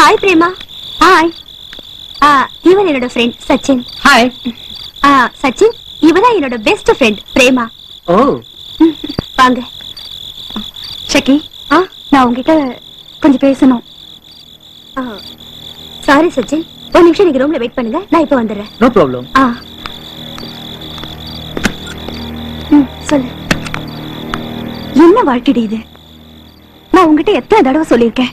Hi Prema. Hi. இவன் என்னோட friend Sachin. Hi. Sachin இவதான் என்னோட பெஸ்ட் ஃப்ரெண்ட் பிரேமா. ஓ வாங்க. ஷக்கி, நான் உங்ககிட்ட கொஞ்சம் பேசணும். சாரி சச்சின், ஒரு நிமிஷம் நீங்க ரூம்ல வெயிட் பண்ணுங்க, நான் இப்ப வந்துடுறேன். No problem. சொல்லு. என்ன வாழ்க்கை இது? நான் உங்ககிட்ட எத்தனை தடவை சொல்லியிருக்கேன்,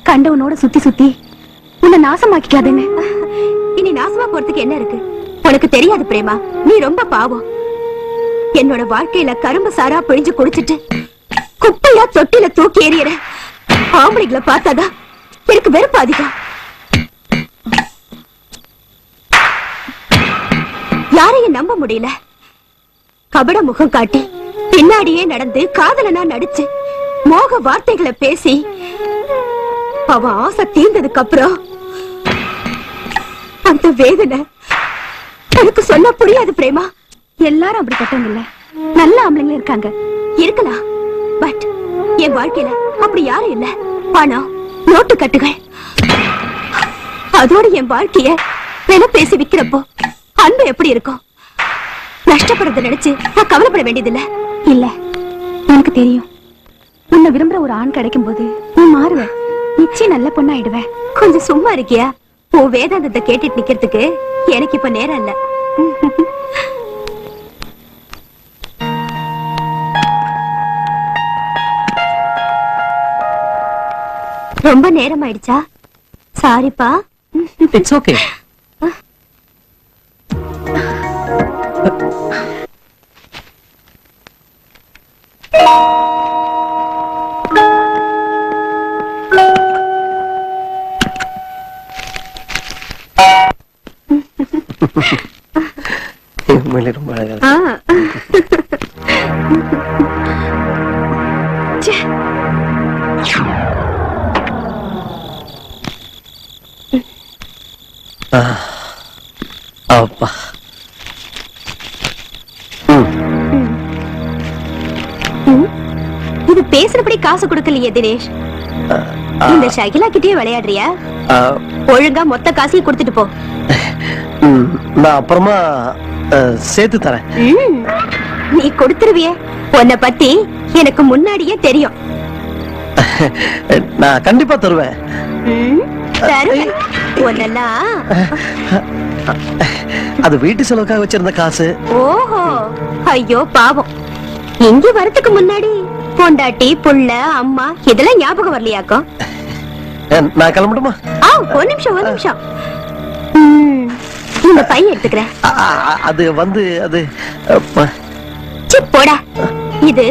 கண்டவனோட சுத்தி சுத்தி உன்னை நாசமாக்கிக்காதுன்னு. இனி நாசமா போறதுக்கு என்ன இருக்கு? உனக்கு தெரியாது பிரேமா, நீ ரொம்ப பாவம். என்னோட வாழ்க்கையில கரும்பு சாரா பிழிஞ்சு குடிச்சிட்டு குப்பையா தொட்டில தூக்கி எறியற ஆம்பளைங்களை பார்த்தாதான் எனக்கு வெறுப்பு அதிகம். யாரையும் நம்ப முடியல. கபட முகம் காட்டி பின்னாடியே நடந்து காதலனா நடிச்சு மோக வார்த்தைகளை பேசி அவன் ஆசை தீர்ந்ததுக்கு அப்புறம் அந்த வேதனை எனக்கு சொல்ல புரியாது பிரேமா. எல்லாரும் அப்படி கட்டவங்க இல்ல, நல்ல ஆம்பளைங்க இருக்காங்க. இருக்கலாம், பட் என் வாழ்க்கையில அப்படி யாரும் இல்ல. பணம், நோட்டு கட்டுகள், அதோட என் வாழ்க்கைய விலை பேசி விக்கிறப்போ அன்பு எப்படி இருக்கும்? நஷ்டப்படுறத நினைச்சு நான் கவலைப்பட வேண்டியதில்ல. இல்ல, எனக்கு தெரியும், உன்னை விரும்புற ஒரு ஆண் கிடைக்கும் போது நீ மாறுவ, நிச்சயம் நல்ல பொண்ணாயிடுவ. கொஞ்சம் சும்மா இருக்கியா? உன் வேதாந்தத்தை கேட்டுட்டு நிக்கிறதுக்கு எனக்கு இப்ப நேரம் இல்ல. ரொம்ப நேரம் ஆயிடுச்சா? சாரிப்பா. It's okay. ரொம்ப அழகா. அப்பா, இது பேசுறபடி காசு கொடுக்கலையே தினேஷ். இந்த ஷகிலா கிட்டே விளையாடுறியா? ஒழுங்கா மொத்த காசையும் கொடுத்துட்டு போ. நான் அப்புறமா சேர்த்து தரேன். நீ கொடுத்துருவியே, உன்னை பத்தி எனக்கு முன்னாடியே தெரியும். நான் கண்டிப்பா தருவேன். அது வீட்டு செலவுக்காக வச்சிருந்த காசு. ஓஹோ, ஐயோ பாவம். இங்க வரதுக்கு முன்னாடி பொண்டாட்டி, புள்ள, அம்மா இதெல்லாம் ஞாபகம் வரலையாக்கும்? நான் கிளம்பட்டுமா? ஒரு நிமிஷம், ஒரு நிமிஷம். இந்த பையன் எடுத்துக்கிறேன். அது அது போடா. இது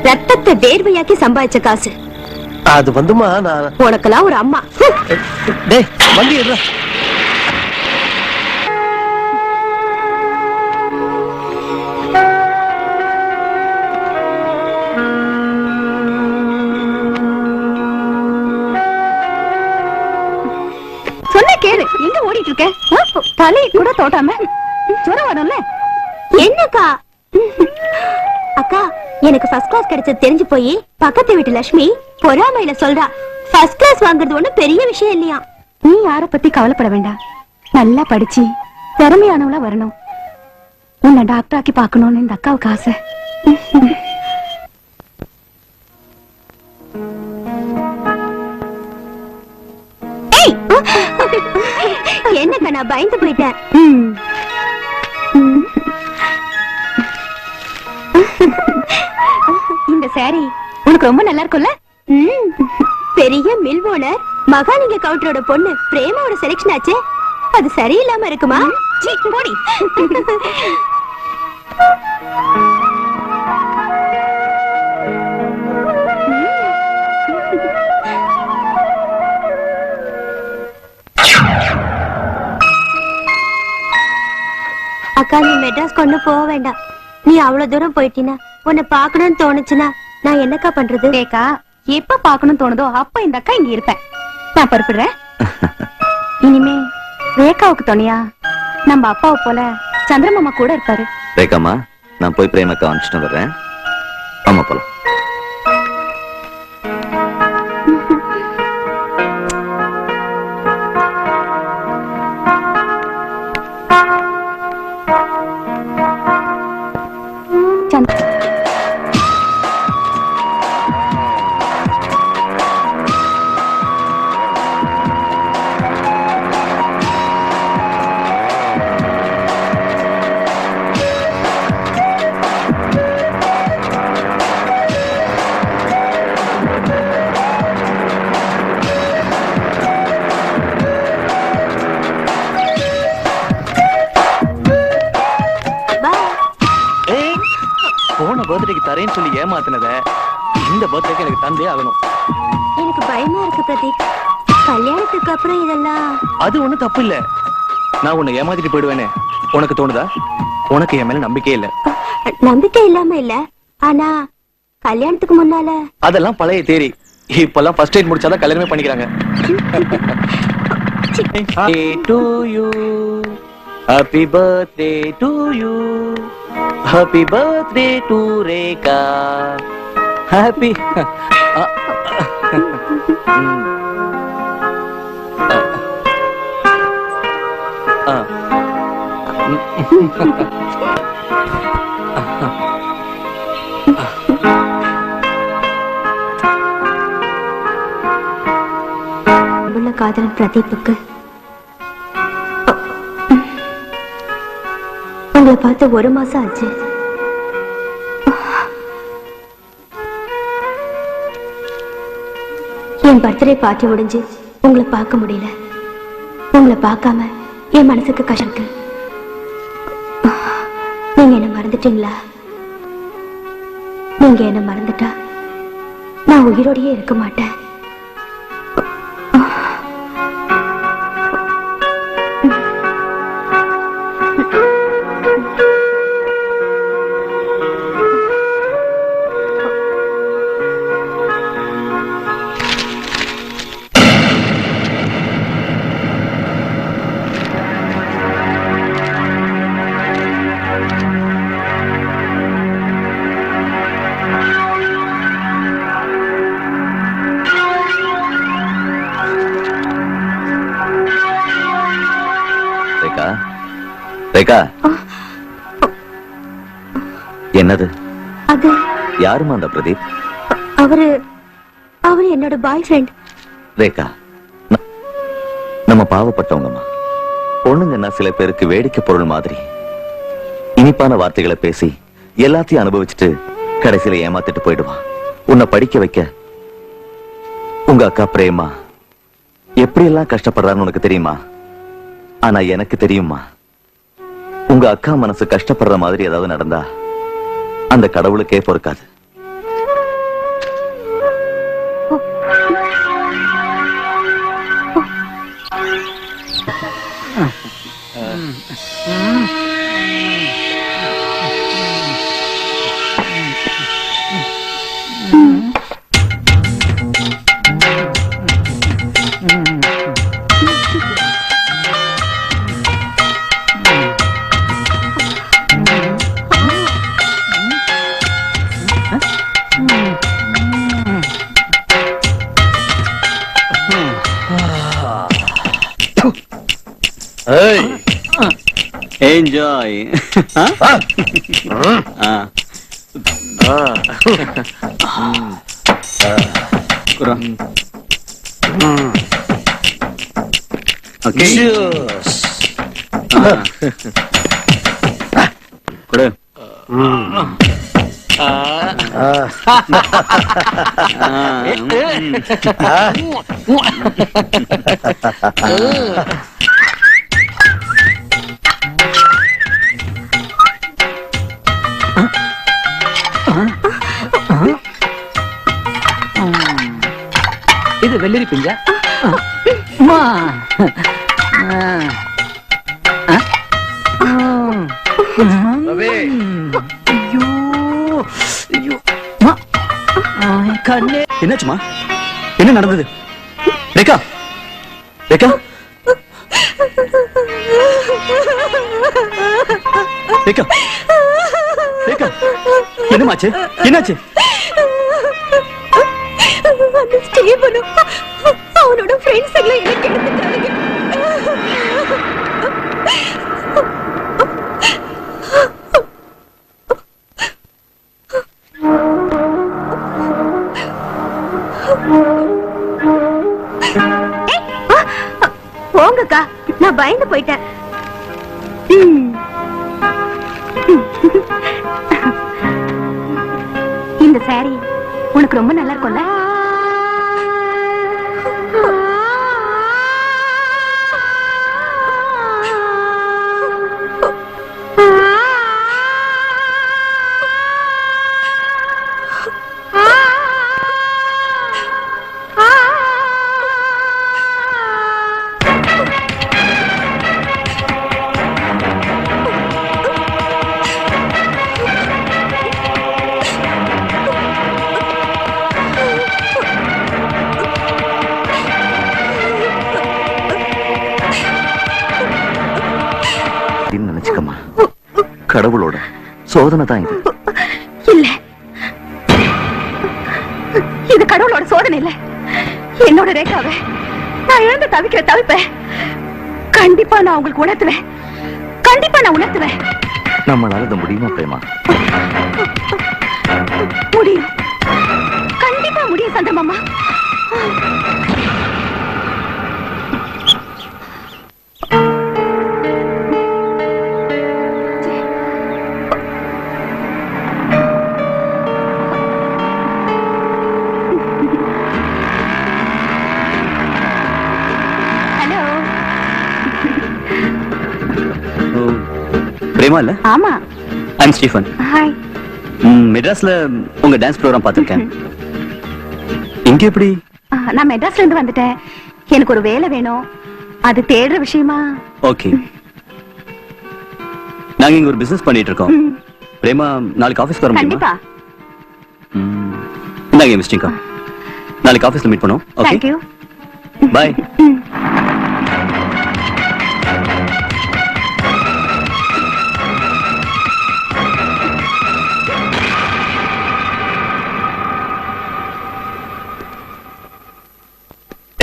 ரத்தத்தை வேர்வையாக்கி சம்பாதிச்ச காசு. அது வந்துமா, நான் உனக்கெல்லாம் ஒரு அம்மா. டேய் வண்டி எடுடா. சொன்ன கேளு, எங்க ஓடிட்டு இருக்க? தலையை கூட தோட்டாம ஜுரம் வரும்ல. என்னக்கா? அக்கா, எனக்கு ஃபர்ஸ்ட் கிளாஸ் கிடைச்சது தெரிஞ்சு போய் பக்கத்து வீட்டு லட்சுமி பொறாமையில சொல்றா, ஃபர்ஸ்ட் கிளாஸ் வாங்குறது ஒண்ணு பெரிய விஷயம் இல்லையா. நீ யார பத்தி கவலைப்பட வேண்டாம், நல்லா படிச்சு திறமையானவளா வரணும். உன்னை டாக்டர் ஆக்கி பாக்கணும்னு இந்த அக்காவுக்கு ஆசை. என்னக்கா, நான் பயந்து போயிட்டேன். இந்த சாரி உனக்கு ரொம்ப நல்லா இருக்கும்ல? பெரிய மில் ஓனர் மகாலிங்க கவுண்டரோட பொண்ணு பிரேமாவோட செலக்ஷன் ஆச்சு. அது சரியில்லாம இருக்குமா? போடி. அக்கா, நீ மெட்ராஸ் கொண்டு போக வேண்டாம். நீ அவ்வளவு தூரம் போயிட்டீனா உன்னை பாக்கணும்னு தோணுச்சுன்னா நான் என்னக்கா பண்றது? கேக்கா, எப்ப பாக்கணும்னு தோணுதோ அப்ப இந்த அக்கா இங்க இருப்பேன். நான் பொறுப்புடுறேன். இனிமே ரேகாவுக்கு துணையா நம்ம அப்பாவை போல சந்திரமாமா கூட இருப்பாரு. ரேகாமா, நான் போய் பிரேமக்கா அனுப்பிச்சுட்டு வர்றேன். ஆமா போலாம். தரேன்னு சொல்லி ஏமாத்தினத இந்த பர்த்டேக்கு எனக்கு தந்தே ஆகணும். எனக்கு பயமா இருக்கு பிரதீப். கல்யாணத்துக்கு அப்புறம் இதெல்லாம் அது ஒண்ணும் தப்பு இல்ல. நான் உன்னை ஏமாத்திட்டு போயிடுவேன்னு உனக்கு தோணுதா? உனக்கு என் மேல நம்பிக்கை இல்ல. நம்பிக்கை இல்லாம இல்ல, ஆனா கல்யாணத்துக்கு முன்னால அதெல்லாம் பழைய தேரி. இப்பெல்லாம் ஃபர்ஸ்ட் எய்ட் முடிச்சாதான் கல்யாணமே பண்ணிக்கிறாங்க. Happy birthday to you. Happy birthday to Rekha. Happy. காதலன் பிரதீப்புக்கு உங்களை பார்த்து 1 மாசம் ஆச்சு. என் பர்த்டே பார்ட்டி முடிஞ்சு உங்களை பார்க்க முடியல. உங்களை பார்க்காம என் மனசுக்கு கஷ்டம் இருக்கு. நீங்க என்ன மறந்துட்டீங்களா? நீங்க என்ன மறந்துட்டா நான் உயிரோடையே இருக்க மாட்டேன். ரேகா, என்னது? அது யாருமா அந்த பிரதீப்? அவரு என்னோட பாய் ஃப்ரெண்ட். ரேகா, நம்ம பாவப்பட்டவங்கம்மா. பொண்ணுங்கன்னா சில பேருக்கு வேடிக்கை பொருள் மாதிரி. இனிப்பான வார்த்தைகளை பேசி எல்லாத்தையும் அனுபவிச்சுட்டு கடைசியில ஏமாத்திட்டு போயிடுவான். உன்னை படிக்க வைக்க உங்க அக்கா பிரேமா எப்படி எல்லாம் கஷ்டப்படுறான்னு உனக்கு தெரியுமா? ஆனா எனக்கு தெரியுமா, உங்க அக்கா மனசு கஷ்டப்படுற மாதிரி ஏதாவது நடந்தா அந்த கடவுளுக்கே பொறுக்காது. Enjoy. Okay. Kudu. இது வெள்ளரி பிஞ்சா? என்னாச்சுமா? என்ன நடந்தது? ரேகா, ரேகா, ரேகா, ரேகா, என்னமாச்சு? என்னாச்சு? அந்த ஸ்டீவனும் அவனோட ஃப்ரெண்ட்ஸ் எல்லாம் எனக்கு எடுத்துட்டாங்க. போங்கக்கா, நான் பயந்து போயிட்டேன். இந்த சாரி உனக்கு ரொம்ப நல்லா இருக்கும்ல? கடவுளோட சோதனை தான் இது. இல்ல, இது கடவுளோட சோதனை இல்ல. என்னோட ரேகாவை நான் இழந்து தவிக்கிற தவிப்பேன் கண்டிப்பா நான் உங்களுக்கு உணர்த்துவேன். கண்டிப்பா நான் உணர்த்துவேன். நம்மளால இது முடியுமா பிரேமா? முடியும், கண்டிப்பா முடியும் சந்திரமாமா. ஹலோ. பிரேமா இல்ல? ஆமா. I'm Stephen. ஹாய். மெட்ராஸ்ல உங்க டான்ஸ் ப்ரோகிராம் பார்த்திருக்கேன். இங்க எப்படி? நான் மெட்ராஸ்ல இருந்து வந்துட்டேன். எனக்கு ஒரு வேலை வேணும். அது தேடுற விஷயமா? ஓகே. நாங்க இங்க ஒரு பிசினஸ் பண்ணிட்டு இருக்கோம். பிரேமா நாளைக்கு ஆபீஸ்க்கு வர முடியுமா? கண்டிப்பா. இந்தாங்க மிஸ்டிங்கா. நாளைக்கு ஆபீஸ்ல மீட் பண்ணுவோம். Okay. Thank you. Bye.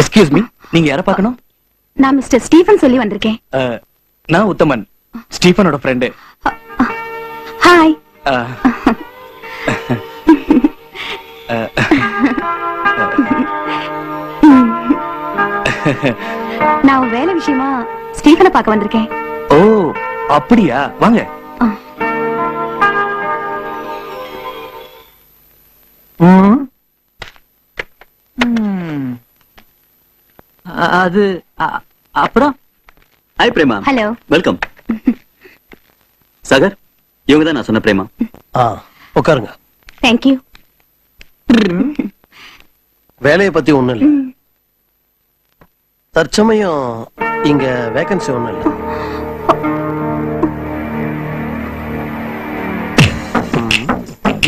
Excuse me, நீங்க யார பார்க்கணும்? நான் மிஸ்டர் ஸ்டீஃபன் சொல்லி வந்திருக்கேன். நான் உத்தமன், ஸ்டீஃபனோட ஃப்ரெண்டு. ஹாய். நான் ஒரு வேலை விஷயமா ஸ்டீஃபனை பார்க்க வந்திருக்கேன். ஓ அப்படியா, வாங்க. அது அப்புறம் hi Prema. Hello. Welcome. Sagar, இவங்க தான் நான் சொன்ன பிரேமா. உட்காருங்க. Thank you. வேலையை பத்தி ஒண்ணும் இல்ல. தற்சமயம் இங்க வேகன்சி ஒண்ணும் இல்ல.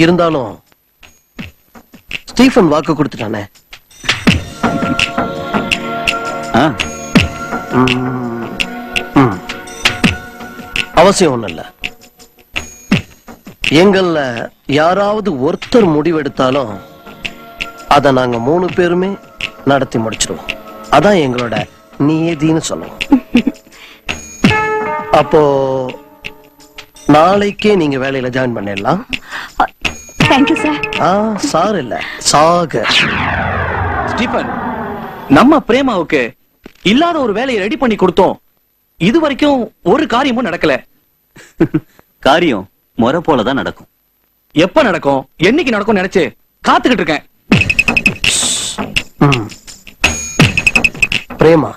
இருந்தாலும் ஸ்டீஃபன் வாக்கு கொடுத்துட்டானே. அவசியம் ஒண்ணும் இல்ல. எங்கள்ல யாராவது ஒருத்தர் முடிவெடுத்தாலும் அத நாங்க 3 பேருமே நடத்தி முடிச்சிருவோம். அதான் எங்களோட நியதின்னு சொல்லுவோம். அப்போ நாளைக்கே நீங்க வேலையில ஜாயின் பண்ணிடலாம். Thank you sir. சார் இல்ல, சாகர். ஸ்டீஃபன், நம்ம பிரேமாவுக்கு இல்லாத ஒரு வேலையை ரெடி பண்ணி கொடுத்தோம். இது வரைக்கும் ஒரு காரியமும் நடக்கல. காரியம் முறை போலதான் நடக்கும். எப்ப நடக்கும், என்னைக்கு நடக்கும் நினைச்சு காத்துக்கிட்டு இருக்கேன். பிரேமா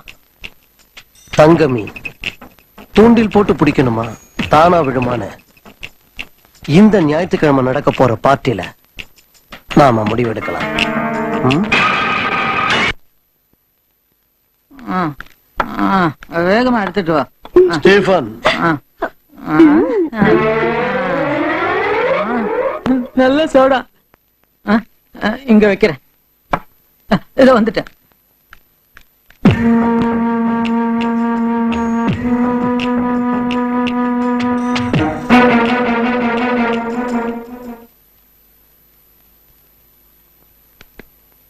தங்க மீன் தூண்டில் போட்டு பிடிக்கணுமா தானா விடுமான இந்த ஞாயிற்றுக்கிழமை நடக்க போற பார்ட்டியில நாம முடிவெடுக்கலாம். வேகமா எடுத்துட்டு வா ஸ்டீஃபன். நல்ல சோடா இங்க வைக்கிறேன். இதோ வந்துட்டேன்.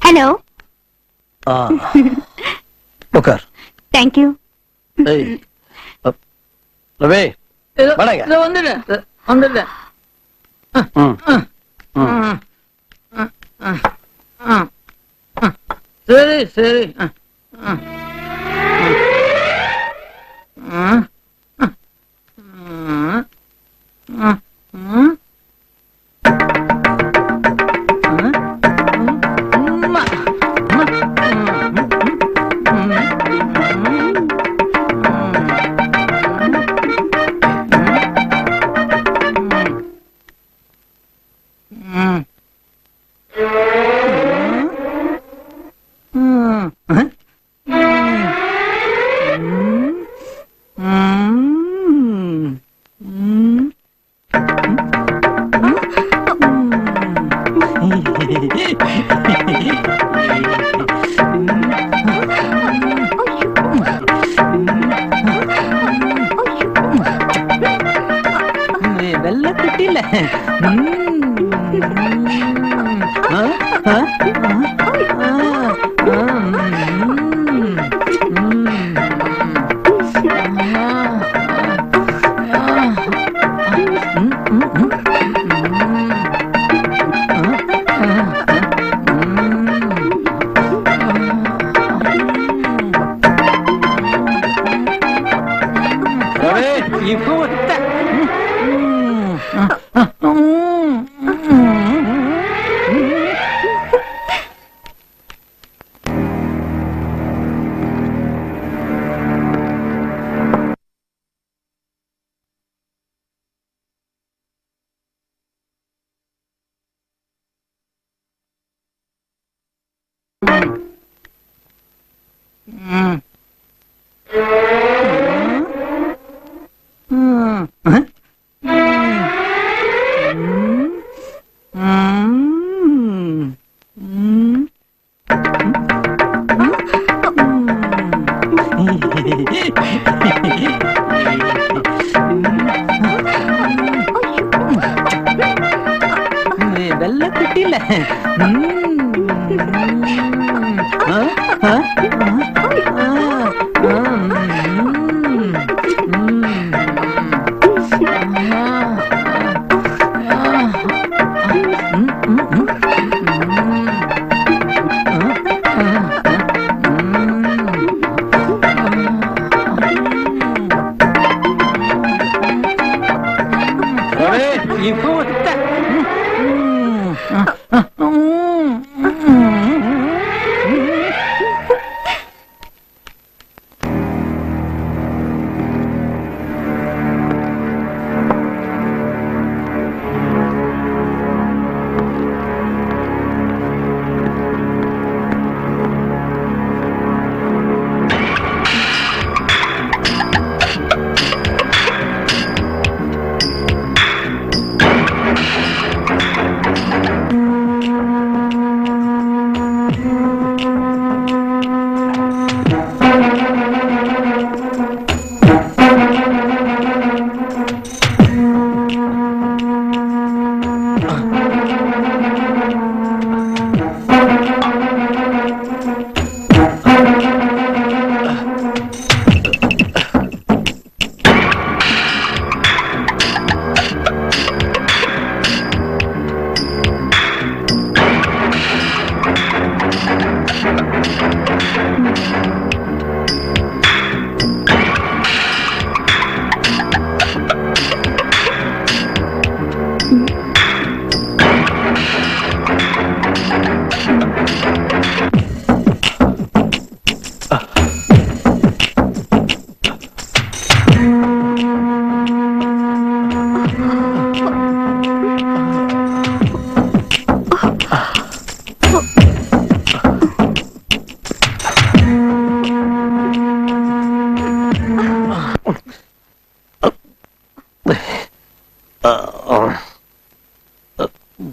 ஹலோ. உட்கார். Thank you. ஏய் ரவே வணங்க. இதோ வந்துட்டேன் வந்துட்டேன். சரி சரி. வெள்ள குட்டில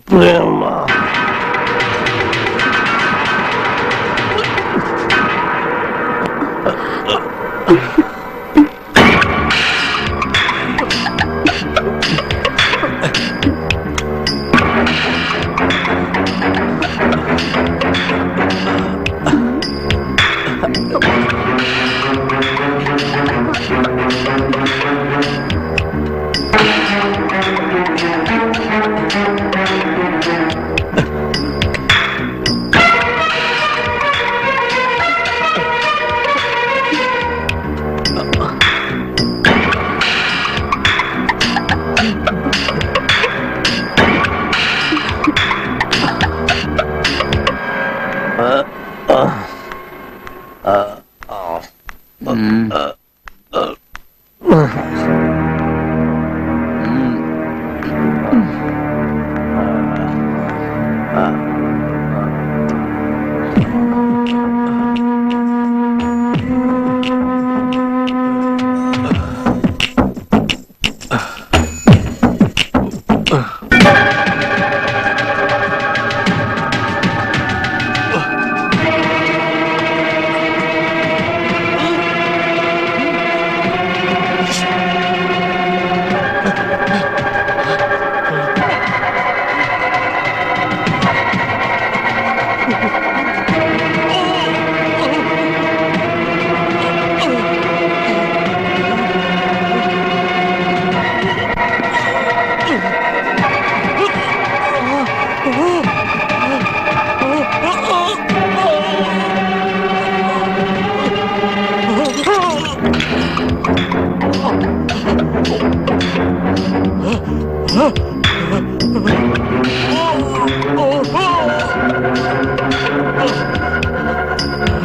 பிரேமா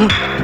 Oh!